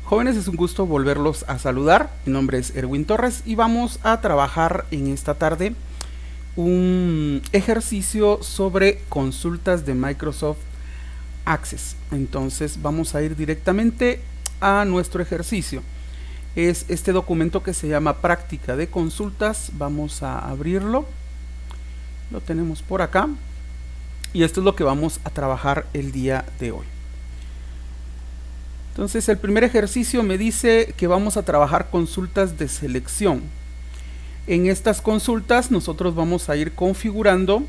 Jóvenes, es un gusto volverlos a saludar. Mi nombre es Erwin Torres y vamos a trabajar en esta tarde un ejercicio sobre consultas de Microsoft Access. Entonces vamos a ir directamente a nuestro ejercicio. Es este documento que se llama Práctica de Consultas. Vamos a abrirlo. Lo tenemos por acá. Y esto es lo que vamos a trabajar el día de hoy. Entonces el primer ejercicio me dice que vamos a trabajar consultas de selección. En estas consultas nosotros vamos a ir configurando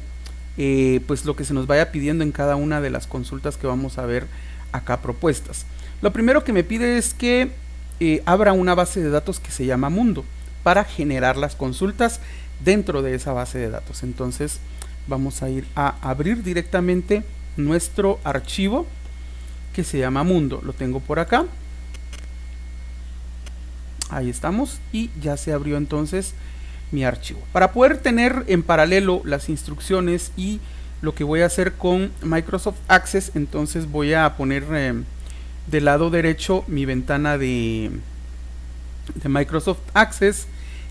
pues lo que se nos vaya pidiendo en cada una de las consultas que vamos a ver acá propuestas. Lo primero que me pide es que abra una base de datos que se llama Mundo para generar las consultas dentro de esa base de datos. Entonces vamos a ir a abrir directamente nuestro archivo que se llama Mundo. Lo tengo por acá. Ahí estamos y ya se abrió entonces mi archivo. Para poder tener en paralelo las instrucciones y lo que voy a hacer con Microsoft Access, entonces voy a poner del lado derecho mi ventana de Microsoft Access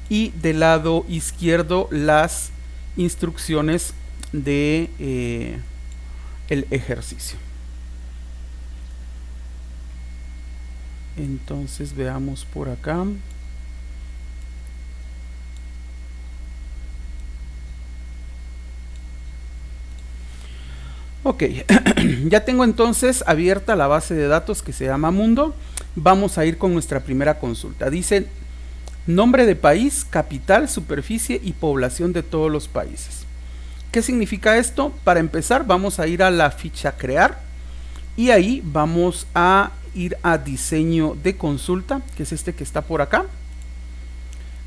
y del lado izquierdo las instrucciones de el ejercicio. Entonces veamos por acá. Ok, ya tengo entonces abierta la base de datos que se llama Mundo. Vamos a ir con nuestra primera consulta. Dice nombre de país, capital, superficie y población de todos los países. ¿Qué significa esto? Para empezar vamos a ir a la ficha crear y ahí vamos a ir a diseño de consulta, que es este que está por acá,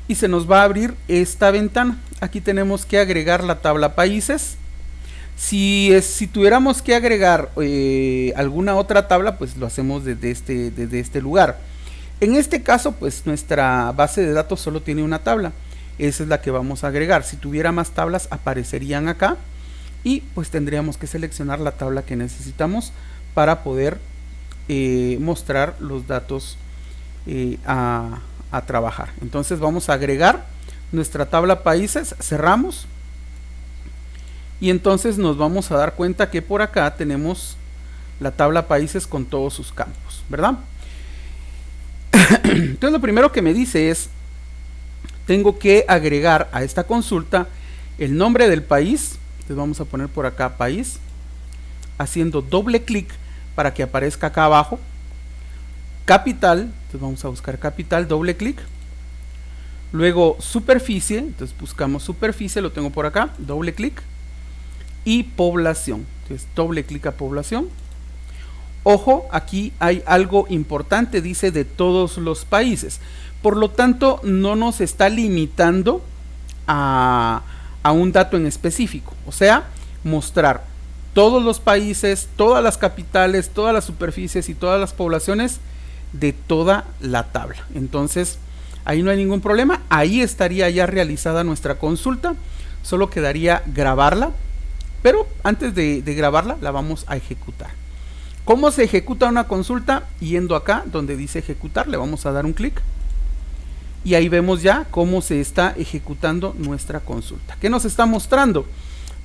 y se nos va a abrir esta ventana. Aquí tenemos que agregar la tabla países. Si tuviéramos que agregar alguna otra tabla, pues lo hacemos desde este lugar. En este caso, pues nuestra base de datos solo tiene una tabla, esa es la que vamos a agregar. Si tuviera más tablas aparecerían acá y pues tendríamos que seleccionar la tabla que necesitamos para poder mostrar los datos a trabajar. Entonces vamos a agregar nuestra tabla países, cerramos y entonces nos vamos a dar cuenta que por acá tenemos la tabla países con todos sus campos, ¿verdad? Entonces lo primero que me dice es tengo que agregar a esta consulta el nombre del país. Entonces vamos a poner por acá país, haciendo doble clic para que aparezca acá abajo. Capital, entonces vamos a buscar capital, doble clic. Luego superficie, entonces buscamos superficie, lo tengo por acá, doble clic. Y población, entonces doble clic a población. Ojo, aquí hay algo importante, dice de todos los países. Por lo tanto, no nos está limitando a un dato en específico. O sea, mostrar todos los países, todas las capitales, todas las superficies y todas las poblaciones de toda la tabla. Entonces, ahí no hay ningún problema. Ahí estaría ya realizada nuestra consulta. Solo quedaría grabarla. Pero antes de grabarla, la vamos a ejecutar. ¿Cómo se ejecuta una consulta? Yendo acá donde dice ejecutar, le vamos a dar un clic. Y ahí vemos ya cómo se está ejecutando nuestra consulta. ¿Qué nos está mostrando?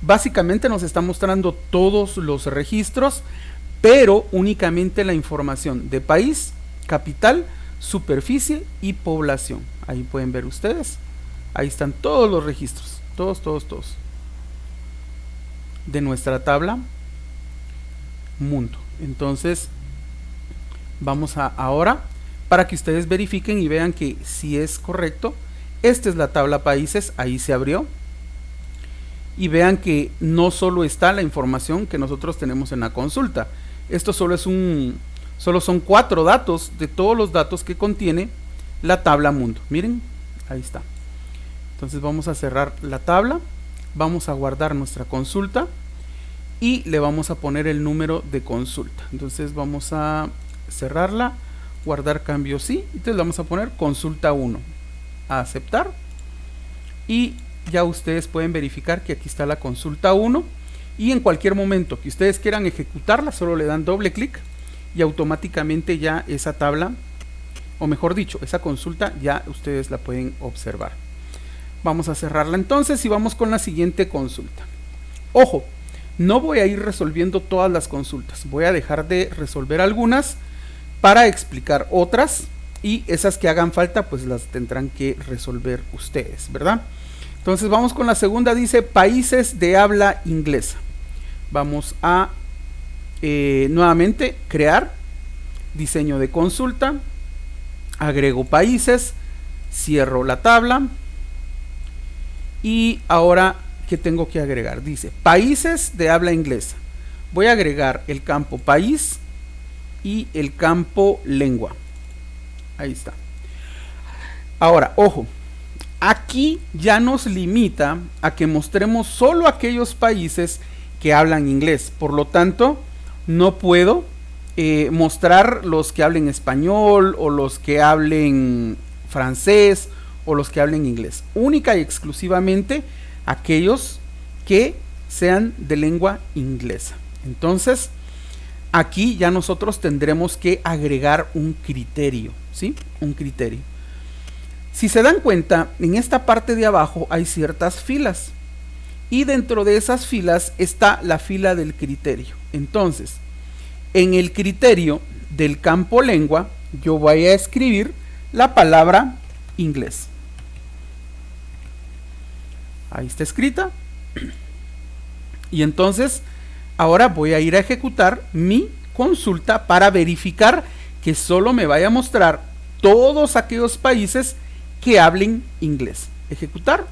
Básicamente nos está mostrando todos los registros, pero únicamente la información de país, capital, superficie y población. Ahí pueden ver ustedes. Ahí están todos los registros. Todos. De nuestra tabla Mundo. Entonces vamos a ahora, para que ustedes verifiquen y vean que si es correcto, esta es la tabla países, ahí se abrió. Y vean que no solo está la información que nosotros tenemos en la consulta. Esto solo son 4 datos de todos los datos que contiene la tabla Mundo. Miren, ahí está. Entonces vamos a cerrar la tabla, vamos a guardar nuestra consulta y le vamos a poner el número de consulta. Entonces vamos a cerrarla, guardar cambio sí, entonces vamos a poner consulta 1, a aceptar y ya ustedes pueden verificar que aquí está la consulta 1 y en cualquier momento que ustedes quieran ejecutarla solo le dan doble clic y automáticamente ya esa tabla o mejor dicho, esa consulta ya ustedes la pueden observar. Vamos a cerrarla entonces y vamos con la siguiente consulta. Ojo, no voy a ir resolviendo todas las consultas, voy a dejar de resolver algunas para explicar otras, y esas que hagan falta pues las tendrán que resolver ustedes, ¿verdad? Entonces vamos con la segunda, dice países de habla inglesa. Vamos a nuevamente crear, diseño de consulta, agrego países, cierro la tabla y ahora ¿qué tengo que agregar? Dice países de habla inglesa. Voy a agregar el campo país y el campo lengua. Ahí está. Ahora, ojo, aquí ya nos limita a que mostremos solo aquellos países que hablan inglés. Por lo tanto, no puedo mostrar los que hablen español o los que hablen francés o los que hablen inglés. Única y exclusivamente aquellos que sean de lengua inglesa. Entonces, aquí ya nosotros tendremos que agregar un criterio, ¿sí? Un criterio. Si se dan cuenta, en esta parte de abajo hay ciertas filas y dentro de esas filas está la fila del criterio. Entonces, en el criterio del campo lengua, yo voy a escribir la palabra inglés. Ahí está escrita. Y entonces, ahora voy a ir a ejecutar mi consulta para verificar que solo me vaya a mostrar todos aquellos países que hablen inglés. Ejecutar.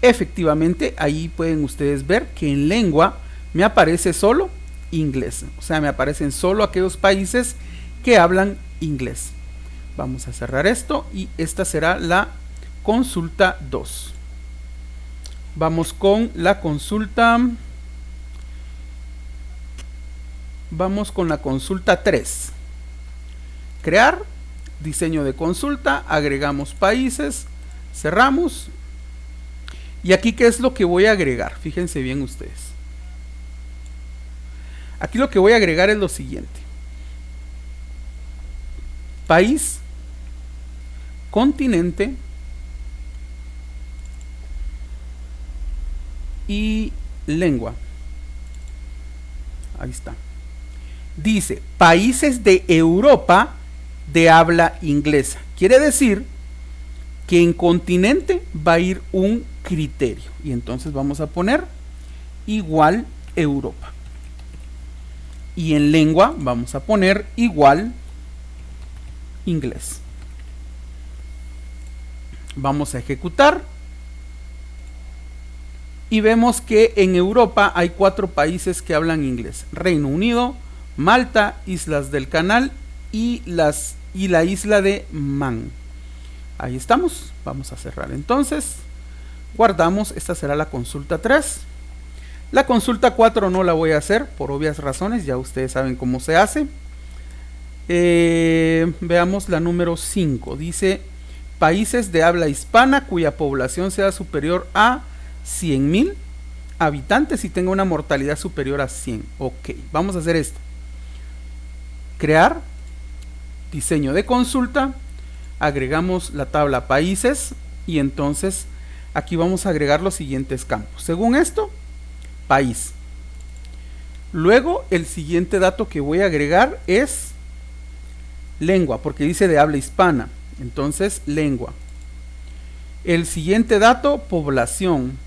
Efectivamente, ahí pueden ustedes ver que en lengua me aparece solo inglés. O sea, me aparecen solo aquellos países que hablan inglés. Vamos a cerrar esto y esta será la consulta 2. Vamos con la consulta. Vamos con la consulta 3. Crear, diseño de consulta, agregamos países, cerramos. Y aquí, ¿qué es lo que voy a agregar? Fíjense bien ustedes. Aquí lo que voy a agregar es lo siguiente. País, continente y lengua. Ahí está. Dice, países de Europa de habla inglesa. Quiere decir que en continente va a ir un criterio. Y entonces vamos a poner igual Europa. Y en lengua vamos a poner igual inglés. Vamos a ejecutar. Y vemos que en Europa hay 4 países que hablan inglés. Reino Unido, Malta, Islas del Canal y la isla de Man. Ahí estamos. Vamos a cerrar entonces. Guardamos. Esta será la consulta 3. La consulta 4 no la voy a hacer por obvias razones. Ya ustedes saben cómo se hace. Veamos la número 5. Dice países de habla hispana cuya población sea superior a 100,000 habitantes y tenga una mortalidad superior a 100. Ok, vamos a hacer esto. Crear, diseño de consulta, agregamos la tabla países y entonces aquí vamos a agregar los siguientes campos. Según esto, país. Luego el siguiente dato que voy a agregar es lengua, porque dice de habla hispana. Entonces, lengua. El siguiente dato, población.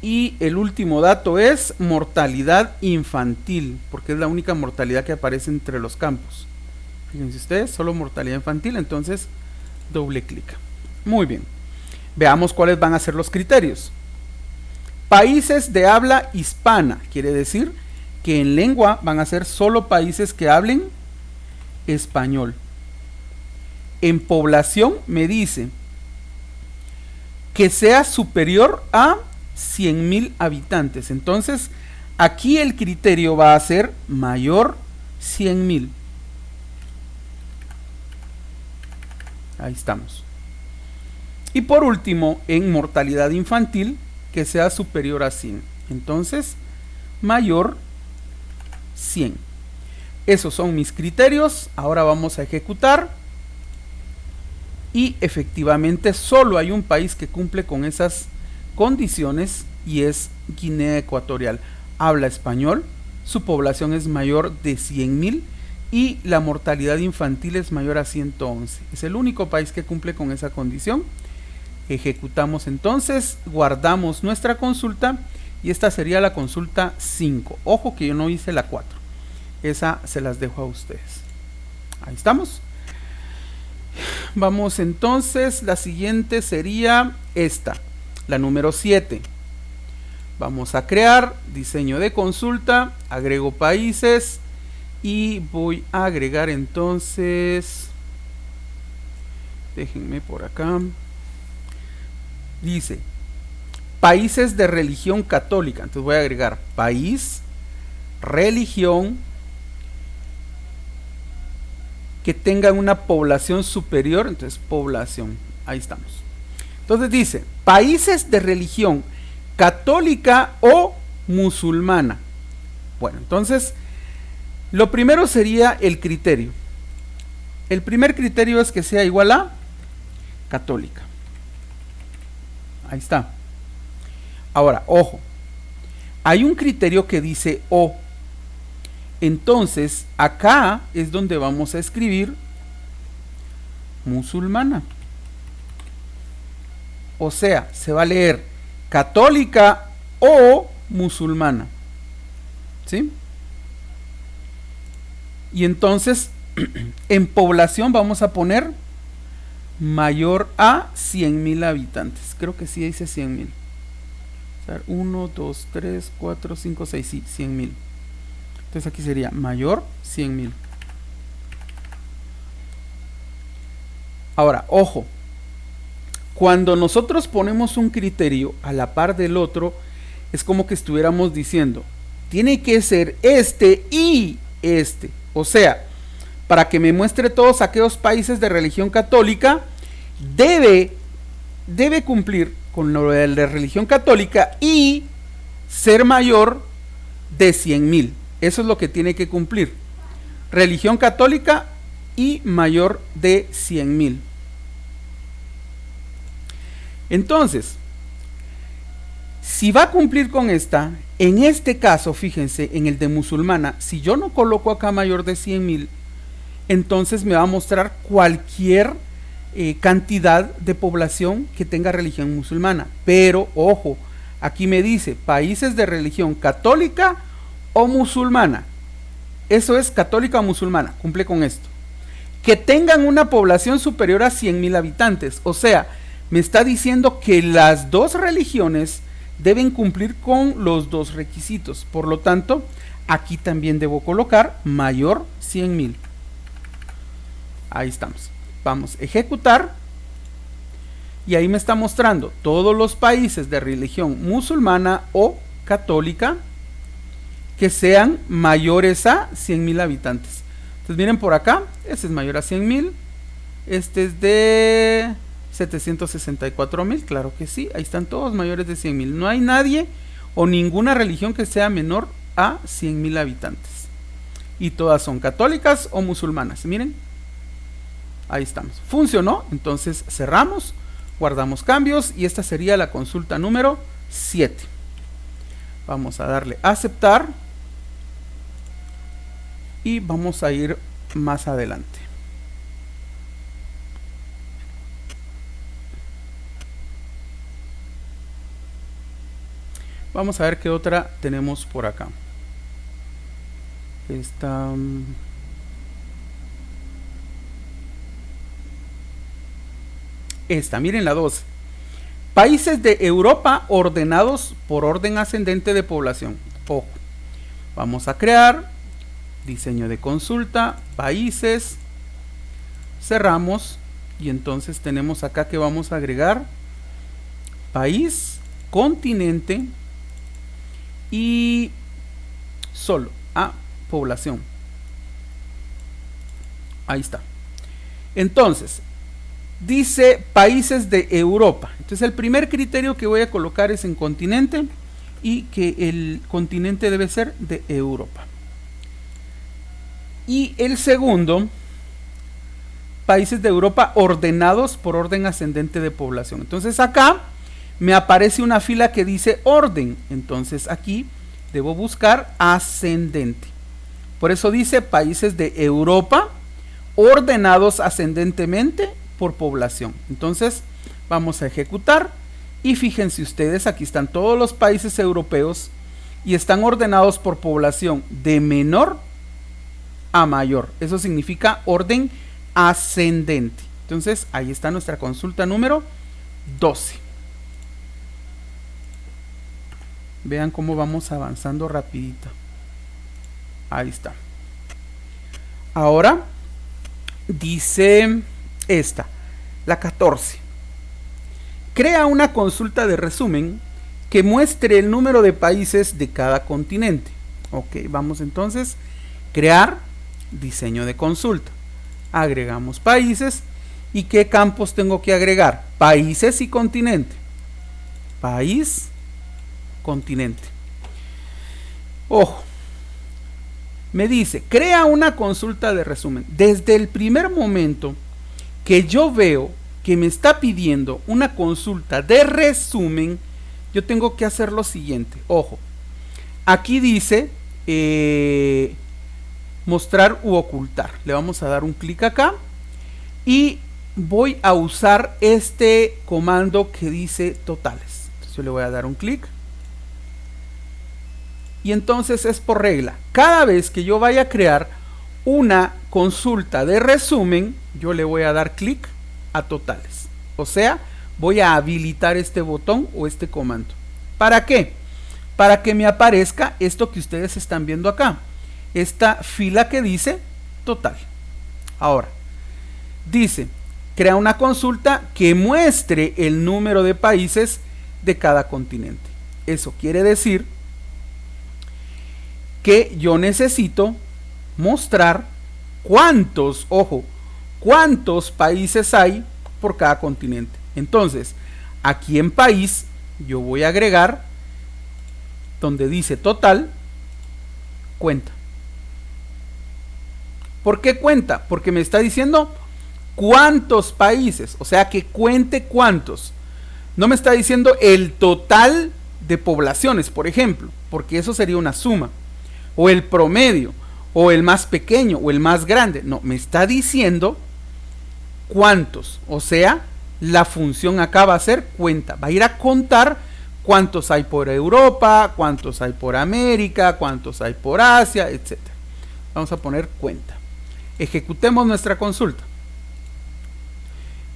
Y el último dato es mortalidad infantil, porque es la única mortalidad que aparece entre los campos. Fíjense ustedes, solo mortalidad infantil, entonces doble clic. Muy bien. Veamos cuáles van a ser los criterios. Países de habla hispana, quiere decir que en lengua van a ser solo países que hablen español. En población me dice que sea superior a 100,000 habitantes. Entonces, aquí el criterio va a ser mayor 100,000. Ahí estamos. Y por último, en mortalidad infantil, que sea superior a 100. Entonces, mayor 100. Esos son mis criterios. Ahora vamos a ejecutar. Y efectivamente solo hay un país que cumple con esas condiciones y es Guinea Ecuatorial. Habla español, su población es mayor de 100.000 y la mortalidad infantil es mayor a 111. Es el único país que cumple con esa condición. Ejecutamos entonces, guardamos nuestra consulta y esta sería la consulta 5. Ojo que yo no hice la 4. Esa se las dejo a ustedes. Ahí estamos. Vamos entonces, la siguiente sería esta, la número 7. Vamos a crear diseño de consulta, agrego países y voy a agregar entonces, déjenme por acá, dice países de religión católica. Entonces voy a agregar país, religión, que tengan una población superior, entonces población, ahí estamos. Entonces dice, países de religión católica o musulmana. Bueno, entonces, lo primero sería el criterio. El primer criterio es que sea igual a católica. Ahí está. Ahora, ojo, hay un criterio que dice o. Entonces, acá es donde vamos a escribir musulmana. O sea, se va a leer católica o musulmana. ¿Sí? Y entonces, en población vamos a poner mayor a 100.000 habitantes. Creo que sí dice 100.000. 1, 2, 3, 4, 5, 6, sí, 100.000. Entonces aquí sería mayor 100.000. Ahora, ojo, cuando nosotros ponemos un criterio a la par del otro, es como que estuviéramos diciendo, tiene que ser este y este. O sea, para que me muestre todos aquellos países de religión católica, debe cumplir con lo de la religión católica y ser mayor de 100.000. Eso es lo que tiene que cumplir. Religión católica y mayor de 100.000. Entonces, si va a cumplir con esta, en este caso, fíjense, en el de musulmana, si yo no coloco acá mayor de 100.000, entonces me va a mostrar cualquier cantidad de población que tenga religión musulmana. Pero, ojo, aquí me dice países de religión católica o musulmana. Eso es católica o musulmana, cumple con esto. Que tengan una población superior a 100.000 habitantes. O sea, me está diciendo que las dos religiones deben cumplir con los dos requisitos. Por lo tanto, aquí también debo colocar mayor 100.000. Ahí estamos. Vamos a ejecutar. Y ahí me está mostrando todos los países de religión musulmana o católica que sean mayores a 100.000 habitantes. Entonces miren por acá, este es mayor a 100.000, este es de 764.000, claro que sí, ahí están todos mayores de 100.000. No hay nadie o ninguna religión que sea menor a 100.000 habitantes. Y todas son católicas o musulmanas, miren. Ahí estamos. Funcionó, entonces cerramos, guardamos cambios y esta sería la consulta número 7. Vamos a darle a aceptar. Y vamos a ir más adelante. Vamos a ver qué otra tenemos por acá. Esta, miren la 12. Países de Europa ordenados por orden ascendente de población. Ojo. Vamos a crear diseño de consulta, países, cerramos y entonces tenemos acá que vamos a agregar país, continente y solo a población. Ahí está. Entonces, dice países de Europa. Entonces el primer criterio que voy a colocar es en continente y que el continente debe ser de Europa. Y el segundo, países de Europa ordenados por orden ascendente de población. Entonces acá me aparece una fila que dice orden. Entonces aquí debo buscar ascendente. Por eso dice países de Europa ordenados ascendentemente por población. Entonces vamos a ejecutar y fíjense ustedes, aquí están todos los países europeos y están ordenados por población de menor a mayor. Eso significa orden ascendente. Entonces ahí está nuestra consulta número 12. Vean cómo vamos avanzando rapidito. Ahí está. Ahora dice esta, la 14. Crea una consulta de resumen que muestre el número de países de cada continente. Ok, vamos entonces a crear diseño de consulta. Agregamos países. ¿Y qué campos tengo que agregar? Países y continente. País, continente. Ojo, me dice, crea una consulta de resumen. Desde el primer momento que yo veo que me está pidiendo una consulta de resumen, yo tengo que hacer lo siguiente. Ojo, aquí dice mostrar u ocultar. Le vamos a dar un clic acá y voy a usar este comando que dice totales. Entonces yo le voy a dar un clic. Y entonces es por regla. Cada vez que yo vaya a crear una consulta de resumen, yo le voy a dar clic a totales. O sea, voy a habilitar este botón o este comando. ¿Para qué? Para que me aparezca esto que ustedes están viendo acá. Esta fila que dice total. Ahora, dice, crea una consulta que muestre el número de países de cada continente. Eso quiere decir que yo necesito mostrar cuántos, ojo, cuántos países hay por cada continente. Entonces, aquí en país, yo voy a agregar, donde dice total, cuenta. ¿Por qué cuenta? Porque me está diciendo cuántos países, o sea que cuente cuántos. No me está diciendo el total de poblaciones, por ejemplo, porque eso sería una suma. O el promedio, o el más pequeño, o el más grande. No, me está diciendo cuántos. O sea, la función acá va a ser cuenta. Va a ir a contar cuántos hay por Europa, cuántos hay por América, cuántos hay por Asia, etc. Vamos a poner cuenta. Ejecutemos nuestra consulta.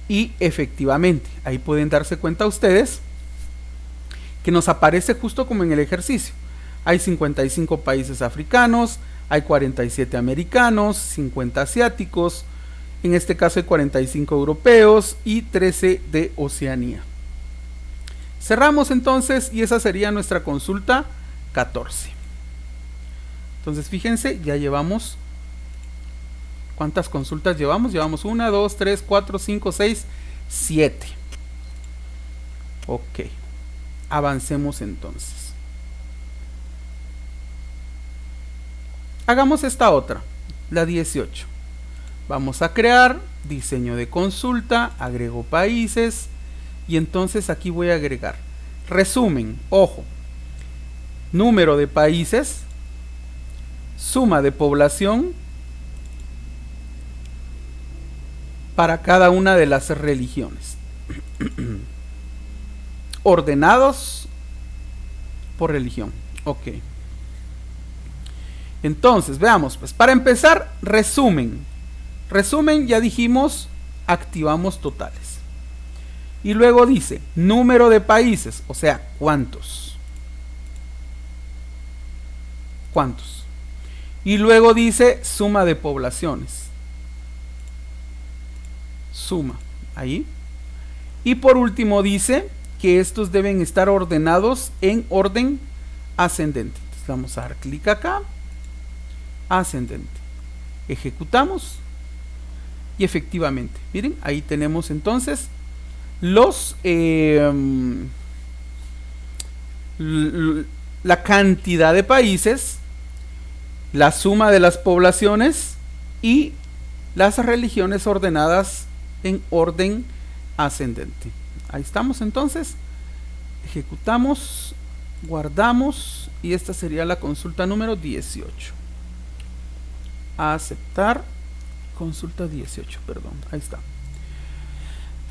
Y efectivamente, ahí pueden darse cuenta ustedes que nos aparece justo como en el ejercicio. Hay 55 países africanos, hay 47 americanos, 50 asiáticos, en este caso hay 45 europeos y 13 de Oceanía. Cerramos entonces y esa sería nuestra consulta 14. Entonces fíjense, ya llevamos, ¿cuántas consultas llevamos? Llevamos 1, 2, 3, 4, 5, 6, 7. Ok, avancemos entonces. Hagamos esta otra, la 18. Vamos a crear diseño de consulta, agrego países y entonces aquí voy a agregar resumen, ojo, número de países, suma de población para cada una de las religiones, ordenados por religión. Ok. Entonces, veamos, pues para empezar, resumen. Resumen, ya dijimos, activamos totales. Y luego dice, número de países, o sea, ¿cuántos? ¿Cuántos? Y luego dice, suma de poblaciones. Suma, ahí. Y por último dice que estos deben estar ordenados en orden ascendente. Entonces vamos a dar clic acá. Ascendente. Ejecutamos y efectivamente, miren, ahí tenemos entonces los la cantidad de países, la suma de las poblaciones y las religiones ordenadas en orden ascendente. Ahí estamos entonces. Ejecutamos, guardamos y esta sería la consulta número 18. Aceptar, consulta 18, perdón, ahí está.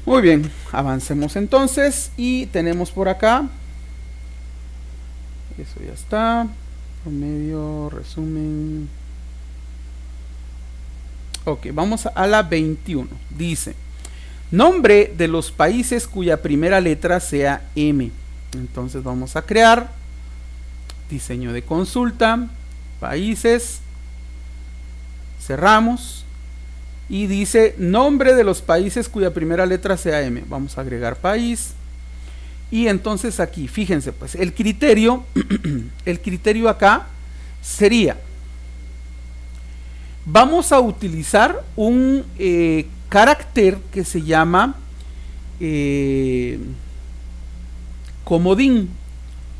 Muy bien, avancemos entonces y tenemos por acá, eso ya está, promedio, resumen. Ok, vamos a la 21. Dice, nombre de los países cuya primera letra sea M. Entonces vamos a crear diseño de consulta, países, cerramos y dice nombre de los países cuya primera letra sea M. Vamos a agregar país y entonces aquí, fíjense pues, el criterio acá sería, vamos a utilizar un carácter que se llama comodín.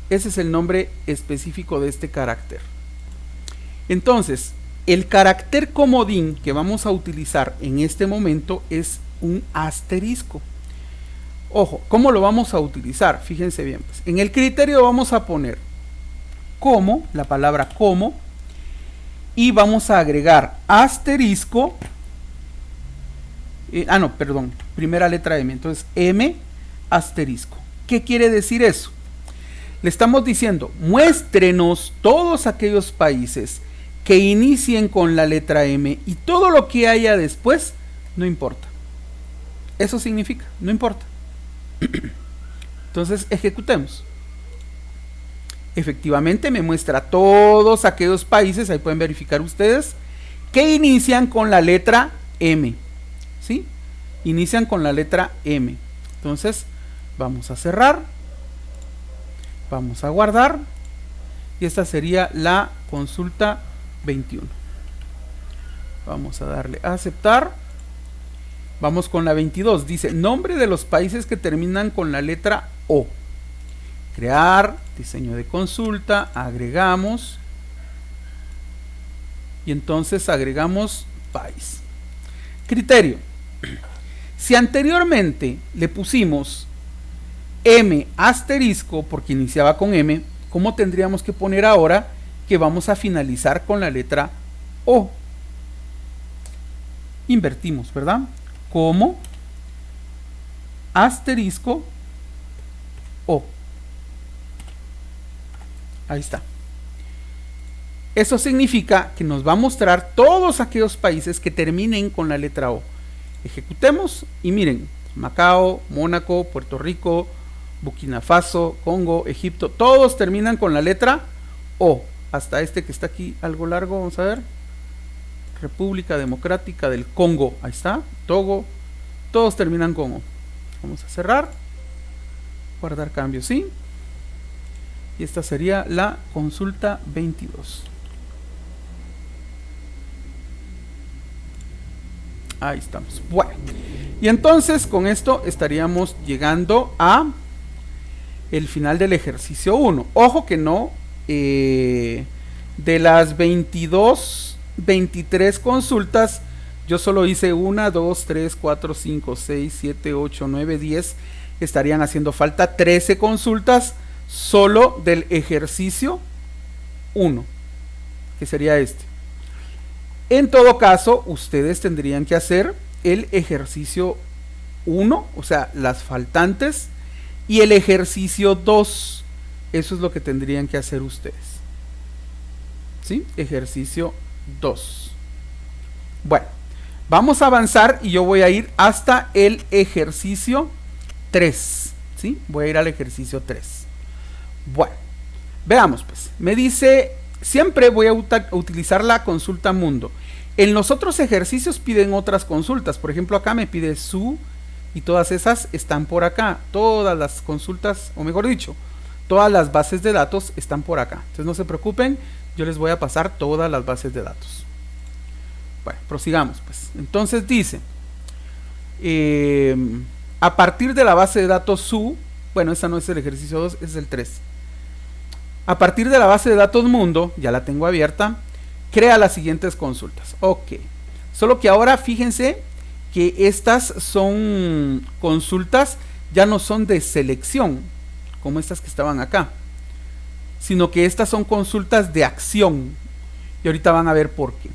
Ese es el nombre específico de este carácter. Entonces, el carácter comodín que vamos a utilizar en este momento es un asterisco. Ojo, ¿cómo lo vamos a utilizar? Fíjense bien, pues, en el criterio vamos a poner como, la palabra como, y vamos a agregar asterisco, primera letra M, entonces M asterisco. ¿Qué quiere decir eso? Le estamos diciendo, muéstrenos todos aquellos países que inicien con la letra M y todo lo que haya después, no importa. Eso significa, no importa. Entonces, ejecutemos. Efectivamente me muestra todos aquellos países, ahí pueden verificar ustedes, que inician con la letra M. ¿Sí? Inician con la letra M. Entonces, vamos a cerrar. Vamos a guardar. Y esta sería la consulta 21. Vamos a darle a aceptar. Vamos con la 22. Dice, nombre de los países que terminan con la letra O. Crear, diseño de consulta, agregamos. Y entonces agregamos país. Criterio. Si anteriormente le pusimos M asterisco porque iniciaba con M, ¿cómo tendríamos que poner ahora que vamos a finalizar con la letra O? Invertimos, ¿verdad? Como asterisco O. Ahí está. Eso significa que nos va a mostrar todos aquellos países que terminen con la letra O. Ejecutemos y miren, Macao, Mónaco, Puerto Rico, Burkina Faso, Congo, Egipto, todos terminan con la letra O. Hasta este que está aquí algo largo, vamos a ver. República Democrática del Congo, ahí está, Togo, todos terminan con O. Vamos a cerrar, guardar cambios, ¿sí? Y esta sería la consulta 22. Ahí estamos. Bueno, y entonces con esto estaríamos llegando a el final del ejercicio 1. Ojo que no, de las 23 consultas, yo solo hice 1, 2, 3, 4, 5, 6, 7, 8, 9, 10. Estarían haciendo falta 13 consultas solo del ejercicio 1, que sería este. En todo caso, ustedes tendrían que hacer el ejercicio 1, o sea, las faltantes, y el ejercicio 2. Eso es lo que tendrían que hacer ustedes. ¿Sí? Ejercicio 2. Bueno, vamos a avanzar y yo voy a ir hasta el ejercicio 3. ¿Sí? Voy a ir al ejercicio 3. Bueno, veamos pues. Me dice, siempre voy a utilizar la consulta mundo. En los otros ejercicios piden otras consultas. Por ejemplo, acá me pide su y todas esas están por acá. Todas las consultas, o mejor dicho, todas las bases de datos están por acá. Entonces no se preocupen, yo les voy a pasar todas las bases de datos. Bueno, prosigamos pues. Entonces dice, a partir de la base de datos su, bueno, esa no es el ejercicio 2, es el 3. A partir de la base de datos mundo, ya la tengo abierta, crea las siguientes consultas. Ok, Solo que ahora fíjense que estas son consultas, ya no son de selección, como estas que estaban acá, sino que estas son consultas de acción. Y ahorita van a ver por qué.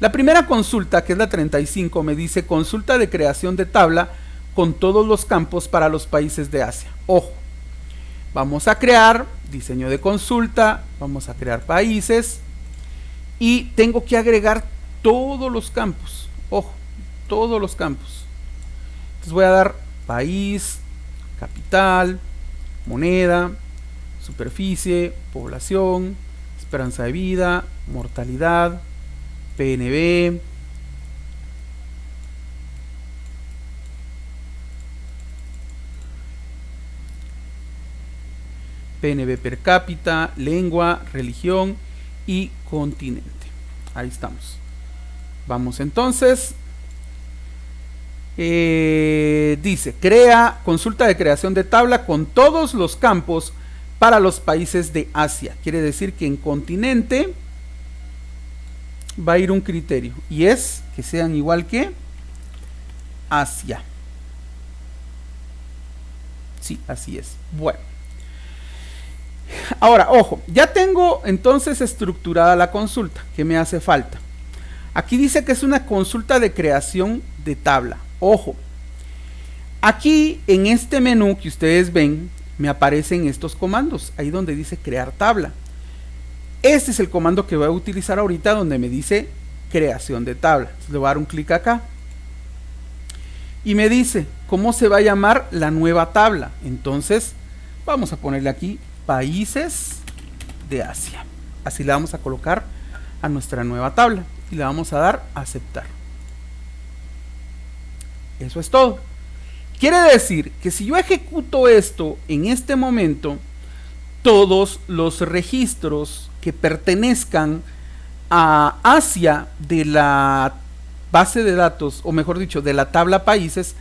La primera consulta, que es la 35, me dice consulta de creación de tabla con todos los campos para los países de Asia. Ojo, vamos a crear diseño de consulta, vamos a crear países y tengo que agregar todos los campos. Ojo, todos los campos. Entonces voy a dar país, capital, moneda, superficie, población, esperanza de vida, mortalidad, PNB, PNB per cápita, lengua, religión y continente. Ahí estamos. Vamos entonces. Dice, crea consulta de creación de tabla con todos los campos para los países de Asia. Quiere decir que en continente va a ir un criterio y es que sean igual que Asia. Sí, así es. Bueno. Ahora, ojo, ya tengo entonces estructurada la consulta. ¿Qué me hace falta? Aquí dice que es una consulta de creación de tabla. Ojo, aquí en este menú que ustedes ven, me aparecen estos comandos, ahí donde dice crear tabla. Este es el comando que voy a utilizar ahorita donde me dice creación de tabla. Entonces, le voy a dar un clic acá. Y me dice, ¿cómo se va a llamar la nueva tabla? Entonces, vamos a ponerle aquí, países de Asia. Así le vamos a colocar a nuestra nueva tabla. Y le vamos a dar a aceptar. Eso es todo. Quiere decir que si yo ejecuto esto en este momento, todos los registros que pertenezcan a Asia de la base de datos, o mejor dicho, de la tabla países,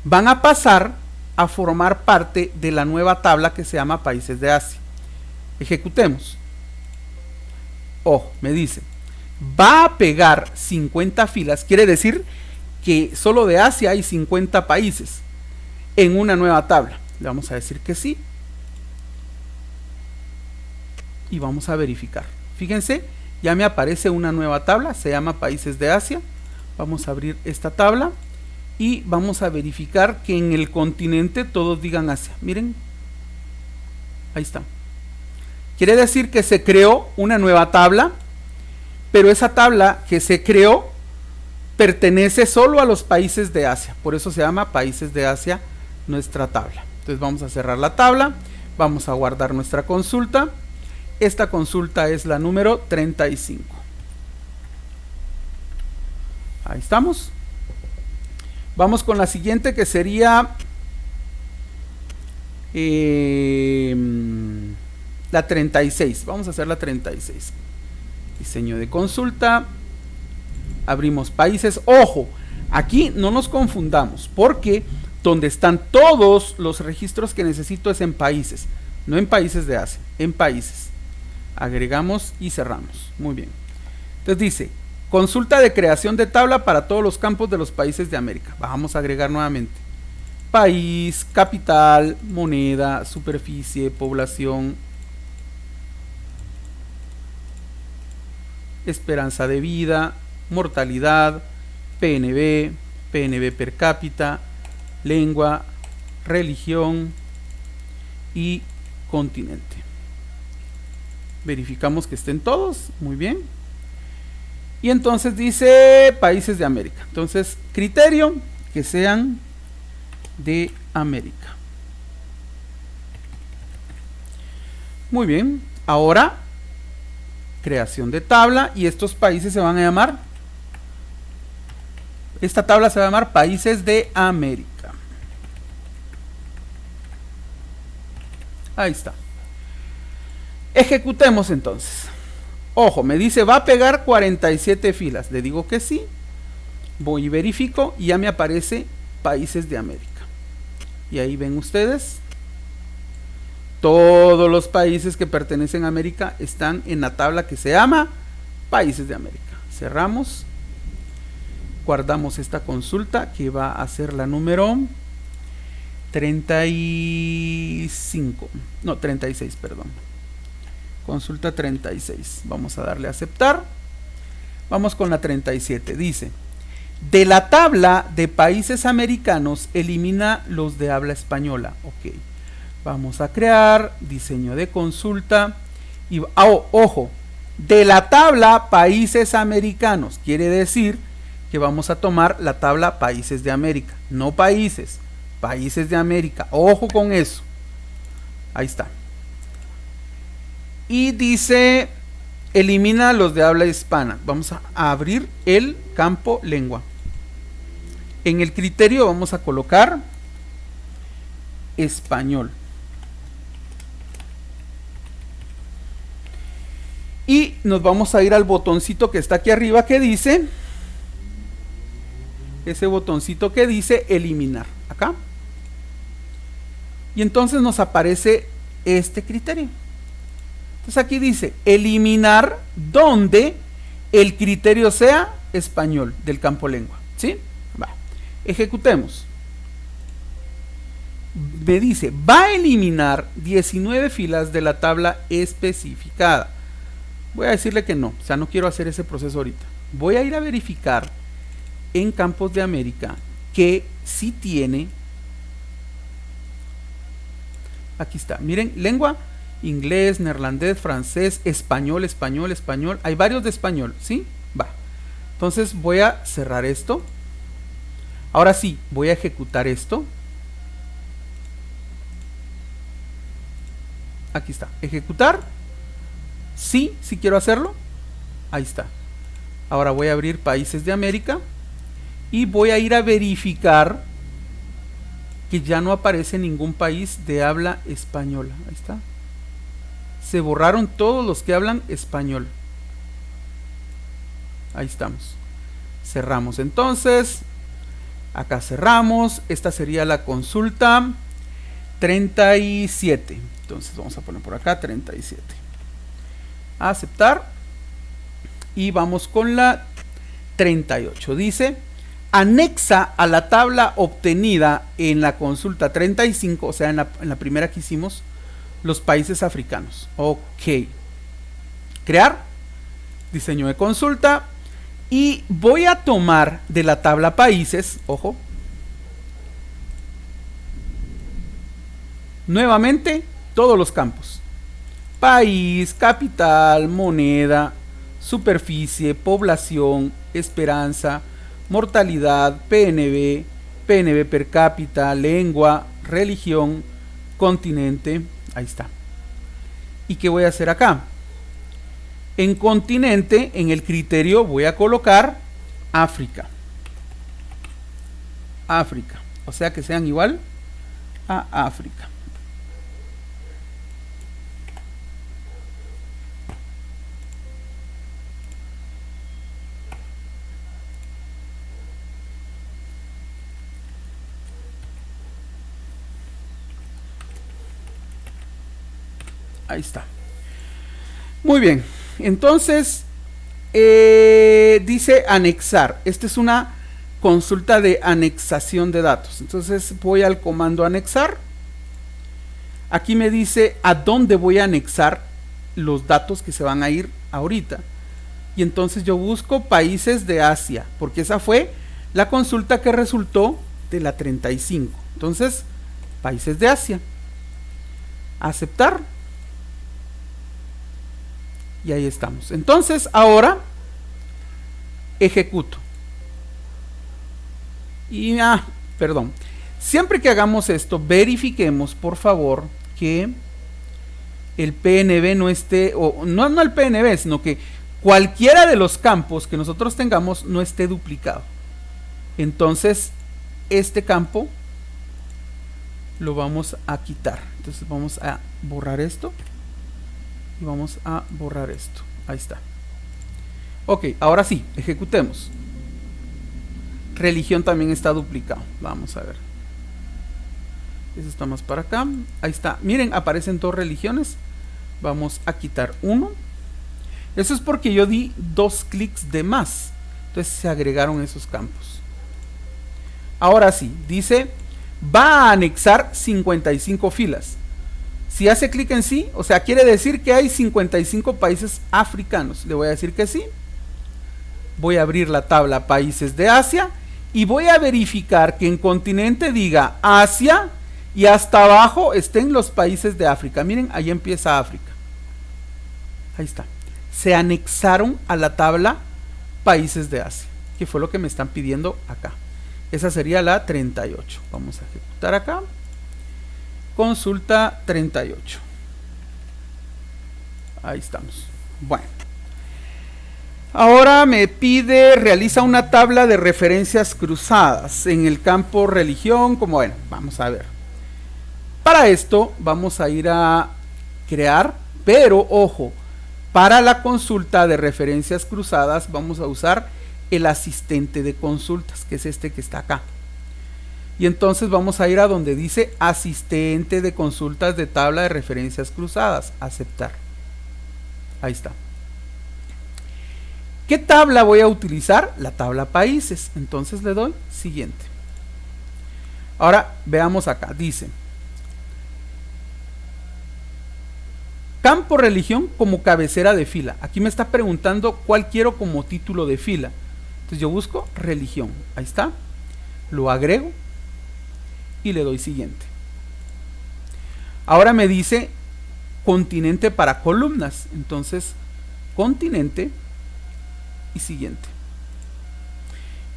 van a pasar a formar parte de la nueva tabla que se llama países de Asia. Ejecutemos. Ojo, me dice, va a pegar 50 filas, quiere decir que solo de Asia hay 50 países en una nueva tabla. Le vamos a decir que sí. Y vamos a verificar. Fíjense, ya me aparece una nueva tabla, se llama países de Asia. Vamos a abrir esta tabla y vamos a verificar que en el continente todos digan Asia. Miren, ahí está. Quiere decir que se creó una nueva tabla, pero esa tabla que se creó pertenece solo a los países de Asia. Por eso se llama países de Asia nuestra tabla. Entonces vamos a cerrar la tabla, vamos a guardar nuestra consulta. Esta consulta es la número 35. Ahí estamos. Vamos con la siguiente, que sería la 36. Vamos a hacer la 36. Diseño de consulta. Abrimos países. Ojo, aquí no nos confundamos, porque donde están todos los registros que necesito es en países, no en países de Asia, en países. Agregamos y cerramos. Muy bien. Entonces dice, consulta de creación de tabla para todos los campos de los países de América. Vamos a agregar nuevamente. País, capital, moneda, superficie, población, esperanza de vida, mortalidad, PNB, PNB per cápita, lengua, religión y continente. Verificamos que estén todos, muy bien. Y entonces dice países de América. Entonces, criterio, que sean de América. Muy bien, ahora creación de tabla, y estos países se van a llamar, esta tabla se va a llamar países de América. Ahí está. Ejecutemos entonces. Ojo, me dice va a pegar 47 filas. Le digo que sí. Voy y verifico y ya me aparece países de América. Y ahí ven ustedes, todos los países que pertenecen a América están en la tabla que se llama países de América. Cerramos. guardamos esta consulta que va a ser la número 35, no, 36, perdón. Consulta 36. Vamos a darle a aceptar. Vamos con la 37. Dice: de la tabla de países americanos, elimina los de habla española. Ok. Vamos a crear diseño de consulta. Y ojo, de la tabla países americanos. Quiere decir que vamos a tomar la tabla países de América. No países, países de América. Ojo con eso. Ahí está. Y dice: elimina los de habla hispana. Vamos a abrir el campo lengua. En el criterio vamos a colocar español. Y nos vamos a ir al botoncito que está aquí arriba que dice, ese botoncito que dice eliminar, acá. Y entonces nos aparece este criterio. Entonces aquí dice eliminar donde el criterio sea español del campo lengua. ¿Sí? Va. Ejecutemos. Me dice, va a eliminar 19 filas de la tabla especificada. Voy a decirle que no, o sea, no quiero hacer ese proceso ahorita. Voy a ir a verificar en Campos de América que sí tiene. Aquí está, miren, lengua, inglés, neerlandés, francés, español, español, español. Hay varios de español, ¿sí? Va. Entonces voy a cerrar esto. Ahora sí, voy a ejecutar esto. Aquí está, ejecutar. Sí, sí quiero hacerlo. Ahí está. Ahora voy a abrir países de América y voy a ir a verificar que ya no aparece ningún país de habla española. Ahí está. Se borraron todos los que hablan español. Ahí estamos. Cerramos entonces. Acá cerramos. Esta sería la consulta 37. Entonces vamos a poner por acá 37. A aceptar. Y vamos con la 38. Dice: anexa a la tabla obtenida en la consulta 35, o sea, en la primera que hicimos, los países africanos. Ok. Crear. Diseño de consulta. Y voy a tomar de la tabla países, ojo, nuevamente todos los campos: país, capital, moneda, superficie, población, esperanza, mortalidad, PNB, PNB per cápita, lengua, religión, continente. Ahí está. ¿Y qué voy a hacer acá? En continente, en el criterio voy a colocar África. África. O sea que sean igual a África. Ahí está. Muy bien. Entonces, dice anexar. Esta es una consulta de anexación de datos. Entonces voy al comando anexar. Aquí me dice a dónde voy a anexar los datos que se van a ir ahorita. Y entonces yo busco países de Asia, porque esa fue la consulta que resultó de la 35. Entonces, países de Asia. Aceptar. Y ahí estamos. Entonces, ahora ejecuto. Y, perdón. Siempre que hagamos esto, verifiquemos, por favor, que el PNB no esté, o no el PNB, sino que cualquiera de los campos que nosotros tengamos no esté duplicado. Entonces, este campo lo vamos a quitar. Entonces, vamos a borrar esto. Y vamos a borrar esto. Ahí está. Ok, ahora sí, ejecutemos. Religión también está duplicado. Vamos a ver. Eso está más para acá. Ahí está. Miren, aparecen dos religiones. Vamos a quitar uno. Eso es porque yo di 2 clics de más. Entonces se agregaron esos campos. Ahora sí, dice, va a anexar 55 filas. Si hace clic en sí, o sea, quiere decir que hay 55 países africanos. Le voy a decir que sí. Voy a abrir la tabla países de Asia y voy a verificar que en continente diga Asia y hasta abajo estén los países de África. Miren, ahí empieza África. Ahí está. Se anexaron a la tabla países de Asia, que fue lo que me están pidiendo acá. Esa sería la 38. Vamos a ejecutar acá. Consulta 38. Ahí estamos. Bueno. Ahora me pide, realiza una tabla de referencias cruzadas en el campo religión, como bueno, vamos a ver. Para esto vamos a ir a crear, pero ojo, para la consulta de referencias cruzadas vamos a usar el asistente de consultas, que es este que está acá. Y entonces vamos a ir a donde dice asistente de consultas de tabla de referencias cruzadas, aceptar. Ahí está. ¿Qué tabla voy a utilizar? La tabla países. Entonces le doy siguiente. Ahora veamos acá, dice campo religión como cabecera de fila. Aquí me está preguntando cuál quiero como título de fila. Entonces yo busco religión. Ahí está. Lo agrego y le doy siguiente. Ahora me dice continente para columnas. Entonces continente y siguiente.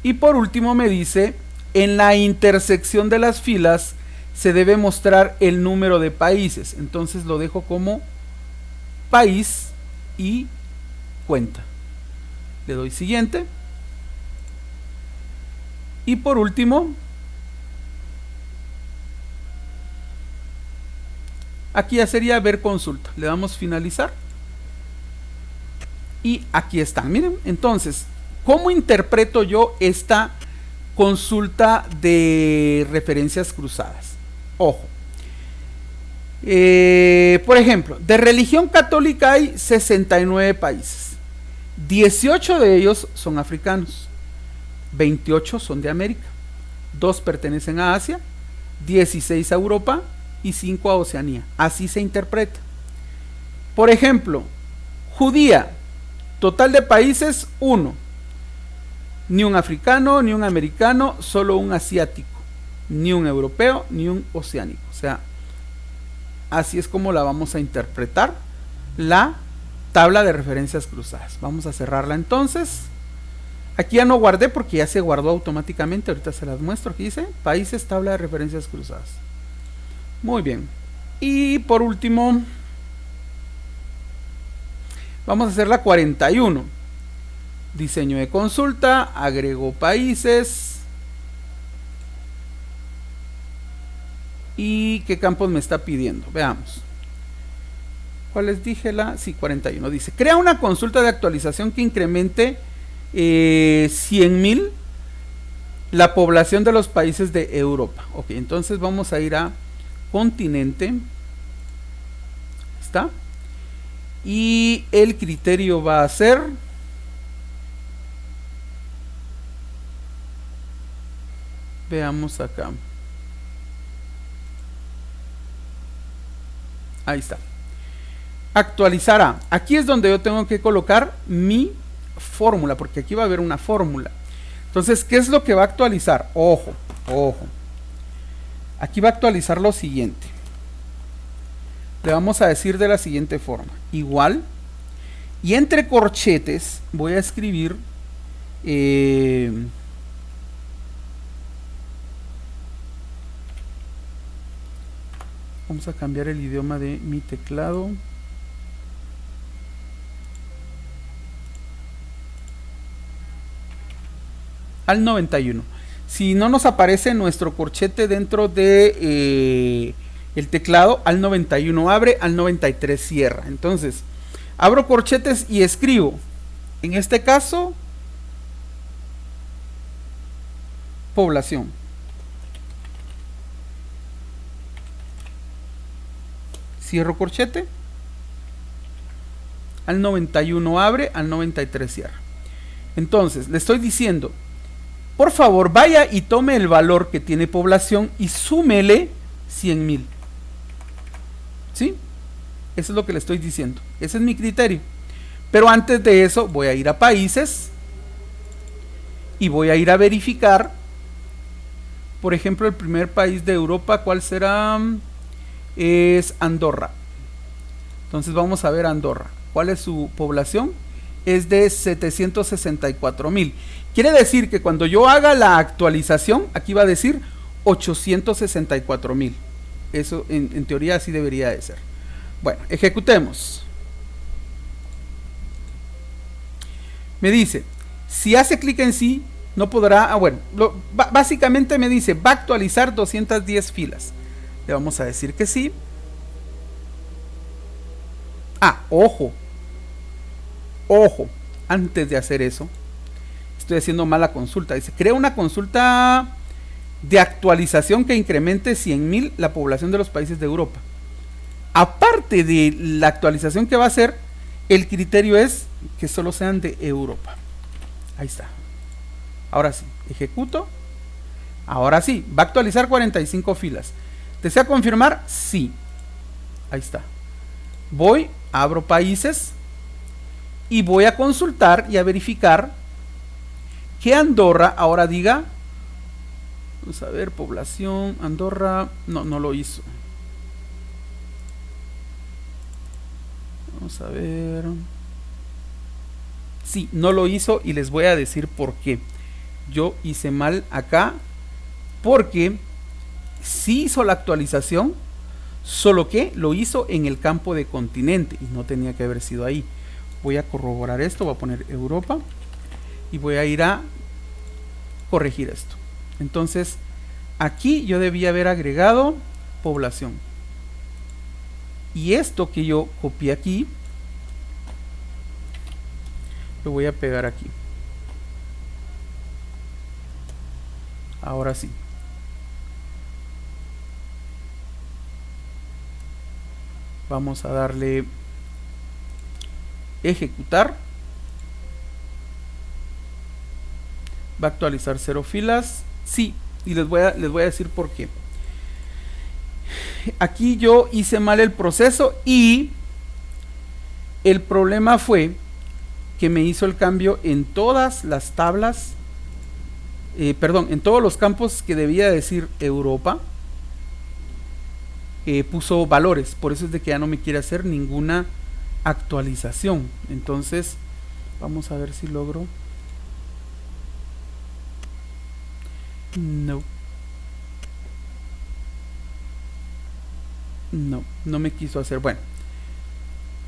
Y por último me dice en la intersección de las filas se debe mostrar el número de países. Entonces lo dejo como país y cuenta. Le doy siguiente. Y por último, aquí ya sería ver consulta. Le damos finalizar. Y aquí están. Miren, entonces, ¿cómo interpreto yo esta consulta de referencias cruzadas? Ojo. Por ejemplo, de religión católica hay 69 países. 18 de ellos son africanos. 28 son de América. 2 pertenecen a Asia. 16 a Europa y 5 a Oceanía. Así se interpreta. Por ejemplo, judía. Total de países, 1. Ni un africano, ni un americano, solo un asiático. Ni un europeo, ni un oceánico. O sea, así es como la vamos a interpretar la tabla de referencias cruzadas. Vamos a cerrarla entonces. Aquí ya no guardé porque ya se guardó automáticamente. Ahorita se las muestro. Aquí dice países, tabla de referencias cruzadas. Muy bien. Y por último, vamos a hacer la 41. Diseño de consulta, agrego países. ¿Y qué campos me está pidiendo? Veamos. ¿Cuál les dije? Sí, 41. Dice, crea una consulta de actualización que incremente 100,000 la población de los países de Europa. Ok, entonces vamos a ir a continente. ¿Está? Y el criterio va a ser veamos acá. Ahí está. Actualizará. Aquí es donde yo tengo que colocar mi fórmula, porque aquí va a haber una fórmula. Entonces, ¿qué es lo que va a actualizar? Ojo, ojo. Aquí va a actualizar lo siguiente. Le vamos a decir de la siguiente forma. Igual. Y entre corchetes voy a escribir vamos a cambiar el idioma de mi teclado. Al 91. Si no nos aparece nuestro corchete dentro de el teclado, al 91 abre, al 93 cierra. Entonces, abro corchetes y escribo. En este caso, población. Cierro corchete. Al 91 abre, al 93 cierra. Entonces, le estoy diciendo, por favor, vaya y tome el valor que tiene población y súmele 100,000. ¿Sí? Eso es lo que le estoy diciendo. Ese es mi criterio. Pero antes de eso, voy a ir a países y voy a ir a verificar. Por ejemplo, el primer país de Europa, ¿cuál será? Es Andorra. Entonces vamos a ver Andorra. ¿Cuál es su población? Es de 764,000. Quiere decir que cuando yo haga la actualización, aquí va a decir 864,000. Eso en teoría así debería de ser. Bueno, ejecutemos. Me dice, si hace clic en sí, no podrá, básicamente me dice, va a actualizar 210 filas. Le vamos a decir que sí. Ojo, antes de hacer eso, estoy haciendo mala consulta. Dice, crea una consulta de actualización que incremente 100,000 la población de los países de Europa. Aparte de la actualización que va a hacer, el criterio es que solo sean de Europa. Ahí está. Ahora sí, ejecuto. Ahora sí, va a actualizar 45 filas. ¿Desea confirmar? Sí. Ahí está. Voy, abro países y voy a consultar y a verificar que Andorra ahora diga, vamos a ver, población, Andorra, no lo hizo. Vamos a ver. Sí, no lo hizo y les voy a decir por qué. Yo hice mal acá porque sí hizo la actualización, solo que lo hizo en el campo de continente y no tenía que haber sido ahí. Voy a corroborar esto, voy a poner Europa y voy a ir a corregir esto. Entonces, aquí yo debía haber agregado población. Y esto que yo copié aquí, lo voy a pegar aquí. Ahora sí. Vamos a darle ejecutar. Va a actualizar 0 filas. Sí, y les voy a decir por qué. Aquí yo hice mal el proceso y el problema fue que me hizo el cambio en todas las tablas, en todos los campos que debía decir Europa, puso valores. Por eso es de que ya no me quiere hacer ninguna actualización. Entonces vamos a ver si logro. No me quiso hacer. Bueno,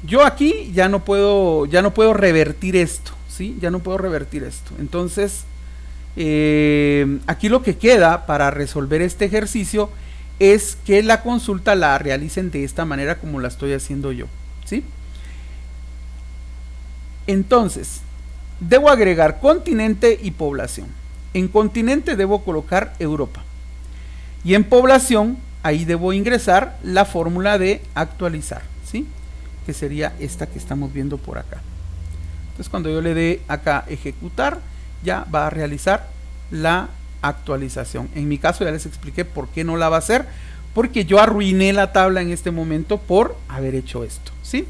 yo aquí ya no puedo revertir esto, ¿sí? Ya no puedo revertir esto. Entonces, aquí lo que queda para resolver este ejercicio es que la consulta la realicen de esta manera como la estoy haciendo yo, ¿sí? Entonces, debo agregar continente y población. En continente debo colocar Europa. Y en población, ahí debo ingresar la fórmula de actualizar, ¿sí? Que sería esta que estamos viendo por acá. Entonces, cuando yo le dé acá ejecutar, ya va a realizar la actualización. En mi caso ya les expliqué por qué no la va a hacer, porque yo arruiné la tabla en este momento por haber hecho esto, ¿sí?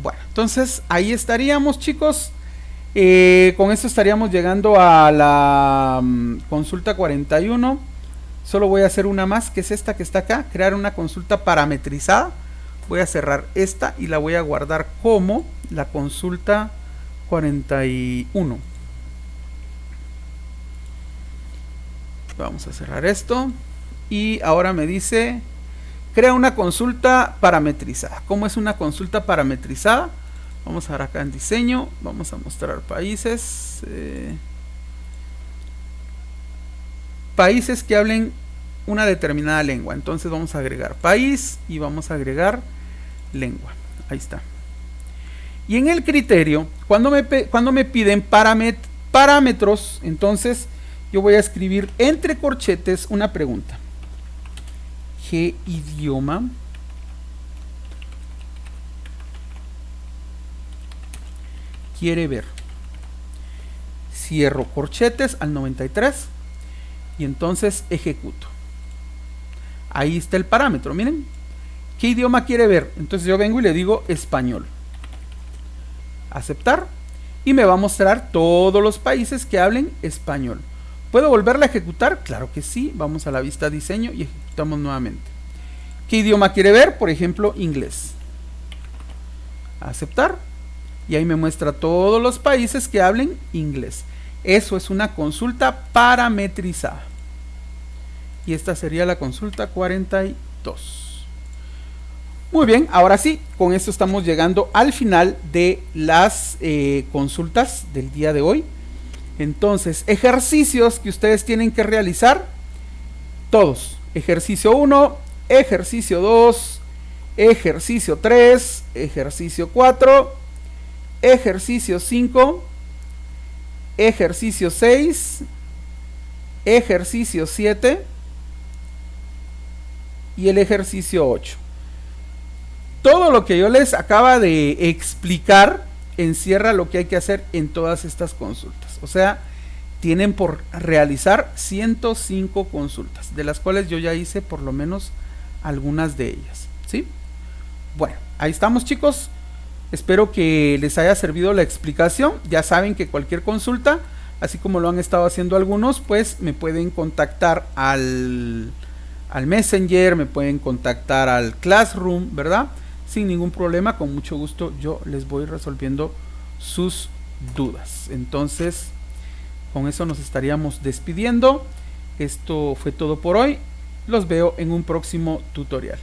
Bueno, entonces ahí estaríamos, chicos. Con esto estaríamos llegando a la consulta 41. Solo voy a hacer una más, que es esta que está acá, crear una consulta parametrizada. Voy a cerrar esta y la voy a guardar como la consulta 41. Vamos a cerrar esto y ahora me dice crea una consulta parametrizada. ¿Cómo es una consulta parametrizada? Vamos a ver acá en diseño, vamos a mostrar países, países que hablen una determinada lengua. Entonces vamos a agregar país y vamos a agregar lengua. Ahí está. Y en el criterio, cuando me piden parámetros, entonces yo voy a escribir entre corchetes una pregunta. ¿Qué idioma quiere ver? cierro corchetes al 93 y entonces ejecuto. Ahí está el parámetro, miren. ¿Qué idioma quiere ver? Entonces yo vengo y le digo español. Aceptar. Y me va a mostrar todos los países que hablen español. ¿Puedo volverla a ejecutar? Claro que sí. Vamos a la vista diseño y ejecutamos nuevamente. ¿Qué idioma quiere ver? Por ejemplo, inglés. Aceptar. Y ahí me muestra todos los países que hablen inglés. Eso es una consulta parametrizada. Y esta sería la consulta 42. Muy bien, ahora sí, con esto estamos llegando al final de las consultas del día de hoy. Entonces, ejercicios que ustedes tienen que realizar, todos. Ejercicio 1, ejercicio 2, ejercicio 3, ejercicio 4, ejercicio 5, ejercicio 6, ejercicio 7 y el ejercicio 8. Todo lo que yo les acaba de explicar encierra lo que hay que hacer en todas estas consultas. O sea, tienen por realizar 105 consultas, de las cuales yo ya hice por lo menos algunas de ellas, ¿sí? Bueno, ahí estamos, chicos. Espero que les haya servido la explicación. Ya saben que cualquier consulta, así como lo han estado haciendo algunos, pues me pueden contactar al Messenger, me pueden contactar al Classroom, ¿verdad? Sin ningún problema, con mucho gusto yo les voy resolviendo sus dudas. Entonces, con eso nos estaríamos despidiendo. Esto fue todo por hoy. Los veo en un próximo tutorial.